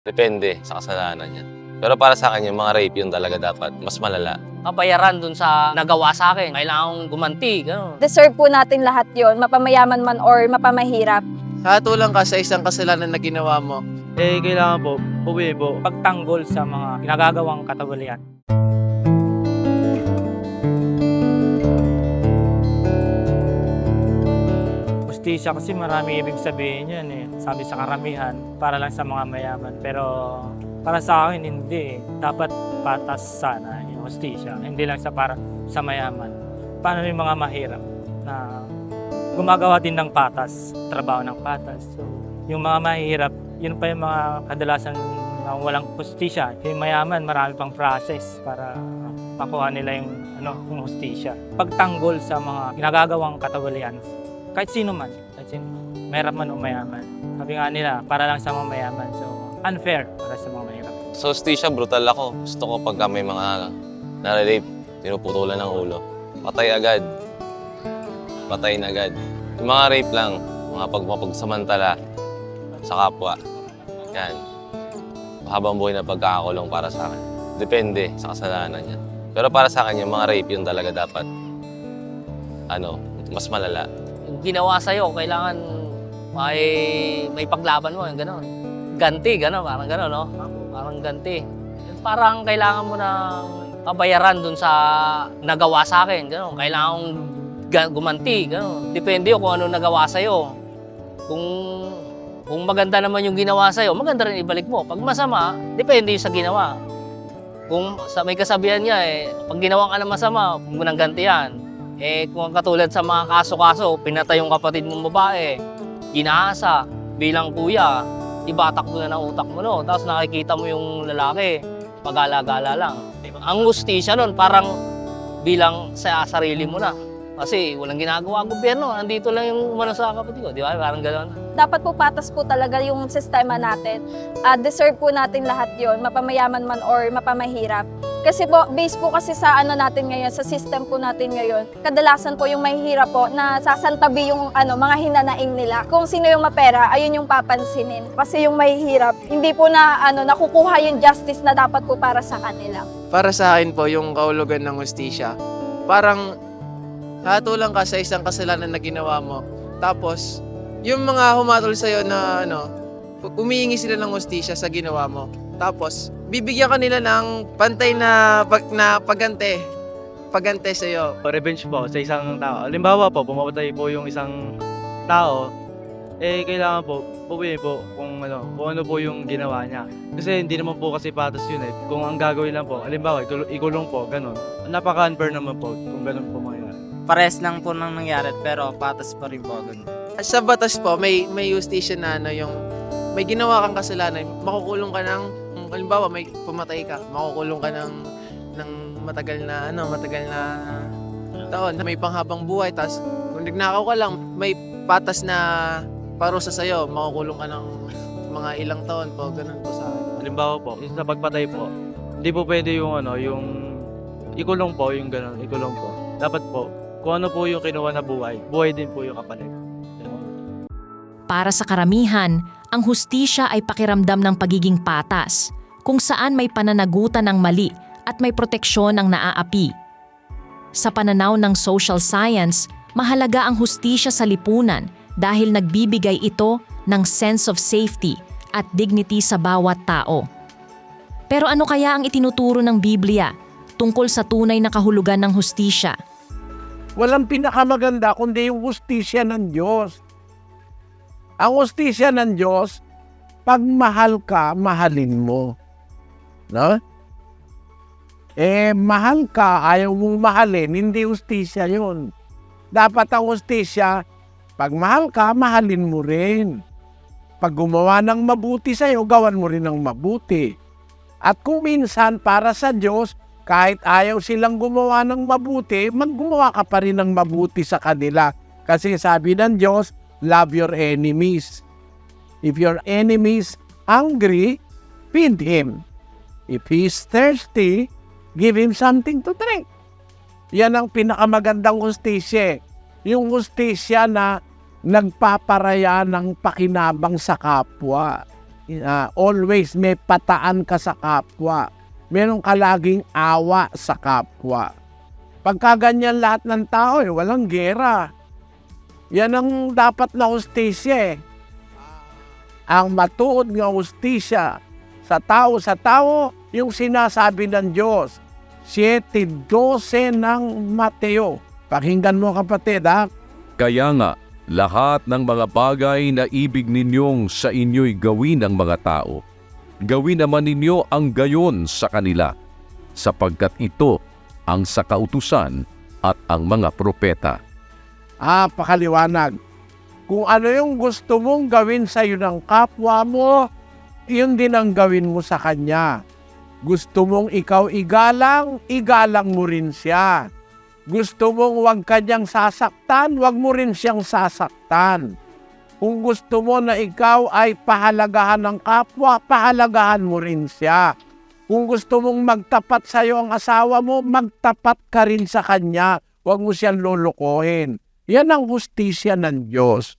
Depende sa kasalanan niya. Pero para sa akin, yung mga rape, yun talaga dapat mas malala. Kabayaran dun sa nagawa sa akin. Kailangan kong gumanti, gano'n. Deserve po natin lahat yon, mapamayaman man or mapamahirap. Hatulang ka sa isang kasalanan na ginawa mo. Kailangan po, uwi po. Pagtanggol sa mga ginagagawang katagalian. Justisya kasi marami ibig sabihin yan eh. Sabi sa karamihan, para lang sa mga mayaman. Pero para sa akin, hindi. Dapat patas sana yung justisya. Hindi lang para sa mayaman. Paano yung mga mahirap na gumagawa din ng patas, trabaho ng patas. So, yung mga mahirap, yun pa yung mga kadalasan na walang justisya. Yung mayaman, marami pang process para makuha nila yung justisya. Pagtanggol sa mga ginagagawang katagalian, kahit sino man, mahirap man o mayaman. Sabi nga nila, para lang sa mga mayaman. So, unfair para sa mga mahirap. Sa hostisya, brutal ako. Gusto ko pagka may mga nare-rape, tinuputulan ng ulo. Patay agad. Patayin agad. Yung mga rape lang, mga pagsamantala sa kapwa. Yan. Mahabang buhay na pagkakakulong para sa akin. Depende sa kasalanan niya. Pero para sa akin, yung mga rape, yun talaga dapat mas malala. Yung ginawa sa'yo, kailangan may paglaban mo, yung gano'n. Ganti, gano'n, parang gano'n, no? Parang ganti. Parang kailangan mo ng kabayaran dun sa nagawa sa akin, gano'n. Kailangan kong gumanti, gano'n. Depende kung ano nagawa sa'yo. Kung maganda naman yung ginawa sa'yo, maganda rin ibalik mo. Pag masama, depende yung sa ginawa. Kung may kasabihan niya, pag ginawa ka ng masama, huwag mo nang gantihan. Kung katulad sa mga kaso-kaso, pinatay yung kapatid mong babae, ginaasa, bilang kuya, ibatak mo na ng utak mo, no? Tapos nakikita mo yung lalaki, pag-gala-gala lang. Ang hustisya nun, parang bilang sa sarili mo na. Kasi walang ginagawa ang gobyerno, nandito lang yung umano sa kapatid ko, di ba? Parang gano'n. Dapat po patas po talaga yung sistema natin. Deserve po natin lahat yon, mapamayaman man or mapamahirap. Kasi po, based po kasi sa natin ngayon, sa system po natin ngayon, kadalasan po yung mahihirap po na sasantabi yung mga hinanaing nila. Kung sino yung mapera, ayun yung papansinin. Kasi yung mahihirap, hindi po nakukuha yung justice na dapat po para sa kanila. Para sa akin po, yung kahulugan ng hustisya, parang hatulang ka sa isang kasalanan na ginawa mo. Tapos, yung mga humatol sa'yo na umihingi sila ng hustisya sa ginawa mo. Tapos, bibigyan ka nila ng pantay na pagante sa'yo. Revenge po sa isang tao. Halimbawa po, pumatay po yung isang tao, kailangan po, uwi po kung ano po yung ginawa niya. Kasi hindi naman po kasi patas yun eh. Kung ang gagawin lang po, halimbawa, ikulong po, ganun. Napaka-unfair naman po kung ganun po mangyayari. Pares lang po nang nangyari pero patas pa rin po doon. Sa batas po, may justisya na yung may ginawa kang kasalanan, makukulong ka ng, halimbawa may pumatay ka, makukulong ka ng matagal na taon, may panghabang buhay, tapos kung nagnakaw ka lang, may patas na parusa sa'yo, makukulong ka ng mga ilang taon po, ganun po sa akin. Halimbawa po, yung sa pagpatay po, hindi po pwede yung yung ikulong po, yung ganun, ikulong po. Dapat po, kung ano po yung kinuha na buhay, buhay din po yung kapalit. Para sa karamihan, ang hustisya ay pakiramdam ng pagiging patas, kung saan may pananagutan ng mali at may proteksyon ng naaapi. Sa pananaw ng social science, mahalaga ang hustisya sa lipunan dahil nagbibigay ito ng sense of safety at dignity sa bawat tao. Pero ano kaya ang itinuturo ng Biblia tungkol sa tunay na kahulugan ng hustisya? Walang pinakamaganda kundi yung hustisya ng Diyos. Ang hustisya ng Diyos, pag mahal ka, mahalin mo. No? Mahal ka, ayaw mong mahalin, hindi hustisya yun. Dapat ang hustisya, pag mahal ka, mahalin mo rin. Pag gumawa ng mabuti sa'yo, gawan mo rin ng mabuti. At kung minsan, para sa Diyos, kahit ayaw silang gumawa ng mabuti, maggumawa ka pa rin ng mabuti sa kanila. Kasi sabi ng Diyos, love your enemies. If your enemy is hungry, feed him. If he is thirsty, give him something to drink. Yan ang pinakamagandang hustisya. Yung hustisya na nagpaparaya ng pakinabang sa kapwa. always may pataan ka sa kapwa. Meron ka laging awa sa kapwa. Pagka ganyan lahat ng tao, walang gera. Yan ang dapat na hustisya eh. Ang matuod nga hustisya sa tao, yung sinasabi ng Diyos. 7:12 ng Mateo. Pakinggan mo kapatid ha. Kaya nga, lahat ng mga bagay na ibig ninyong sa inyo'y gawin ng mga tao, gawin naman ninyo ang gayon sa kanila, sapagkat ito ang sa kautusan at ang mga propeta. Pakaliwanag. Kung ano yung gusto mong gawin sa iyo ng kapwa mo, yun din ang gawin mo sa kanya. Gusto mong ikaw igalang, igalang mo rin siya. Gusto mong huwag kanyang sasaktan, huwag mo rin siyang sasaktan. Kung gusto mo na ikaw ay pahalagahan ng kapwa, pahalagahan mo rin siya. Kung gusto mong magtapat sa iyo ang asawa mo, magtapat ka rin sa kanya. Huwag mo siyang lulukohin. Yan ang hustisya ng Diyos.